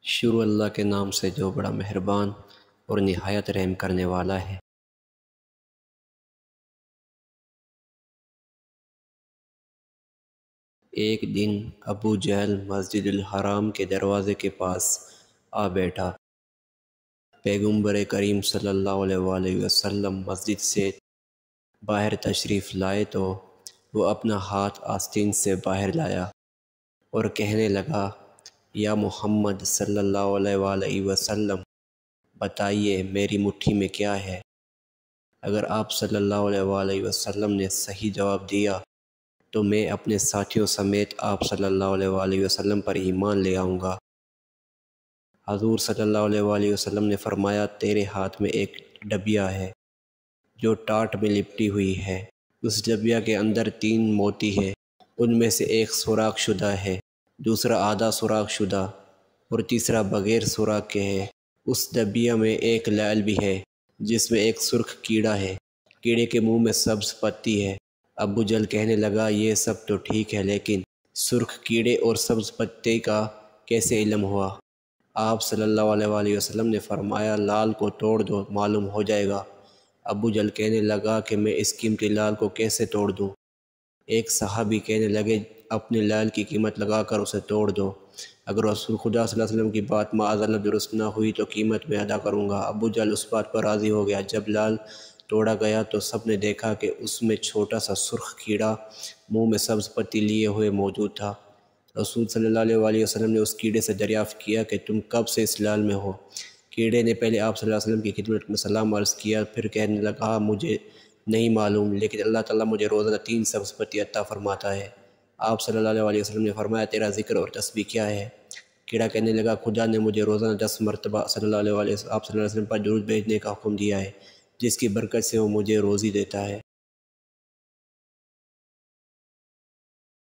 شروع اللہ کے نام سے جو بڑا مہربان اور نہایت رحم کرنے والا ہے۔ ایک دن ابو جہل مسجد الحرام کے دروازے کے پاس آ بیٹھا۔ پیغمبر کریم صلی اللہ علیہ وآلہ وسلم مسجد سے باہر تشریف لائے تو وہ اپنا ہاتھ آستین سے باہر لایا اور کہنے لگا، یا محمد صلی اللہ علیہ وآلہ وسلم، بتائیے میری مٹھی میں کیا ہے؟ اگر آپ صلی اللہ علیہ وآلہ وسلم نے صحیح جواب دیا تو میں اپنے ساتھیوں سمیت آپ صلی اللہ علیہ وآلہ وسلم پر ایمان لے آؤں گا۔ حضور صلی اللہ علیہ وآلہ وسلم نے فرمایا، تیرے ہاتھ میں ایک ڈبیا ہے جو ٹاٹ میں لپٹی ہوئی ہے۔ اس ڈبیا کے اندر 3 موتی ہے، ان میں سے ایک سوراخ شدہ ہے، دوسرا آدھا سوراخ شدہ اور تیسرا بغیر سوراخ کے ہے۔ اس ڈبیا میں ایک لعل بھی ہے جس میں ایک سرخ کیڑا ہے، کیڑے کے منہ میں سبز پتی ہے۔ ابو جہل کہنے لگا، یہ سب تو ٹھیک ہے، لیکن سرخ کیڑے اور سبز پتے کا کیسے علم ہوا؟ آپ صلی اللہ علیہ وآلہ وسلم نے فرمایا، لال کو توڑ دو، معلوم ہو جائے گا۔ ابو جہل کہنے لگا کہ میں اس قیمتی لال کو کیسے توڑ دوں؟ ایک صحابی کہنے لگے، اپنے لال کی قیمت لگا کر اسے توڑ دو، اگر رسول خدا صلی اللہ علیہ وسلم کی بات معاذ اللہ درست نہ ہوئی تو قیمت میں ادا کروں گا۔ ابو جہل اس بات پر راضی ہو گیا۔ جب لال توڑا گیا تو سب نے دیکھا کہ اس میں چھوٹا سا سرخ کیڑا منہ میں سبز پتی لیے ہوئے موجود تھا۔ رسول صلی اللہ علیہ وآلہ وسلم نے اس کیڑے سے دریافت کیا کہ تم کب سے اس لال میں ہو؟ کیڑے نے پہلے آپ صلی اللہ علیہ وسلم کی خدمت میں سلام عرض کیا، پھر کہنے لگا، مجھے نہیں معلوم، لیکن اللہ تعالیٰ مجھے روزانہ 3 سبز پتی عطا فرماتا ہے۔ آپ صلی اللہ علیہ وسلم نے فرمایا، تیرا ذکر اور تسبیح کیا ہے؟ کیڑا کہنے لگا، خدا نے مجھے روزانہ 10 مرتبہ آپ صلی اللہ علیہ وسلم پر درود بھیجنے کا حکم دیا ہے، جس کی برکت سے وہ مجھے روزی دیتا ہے۔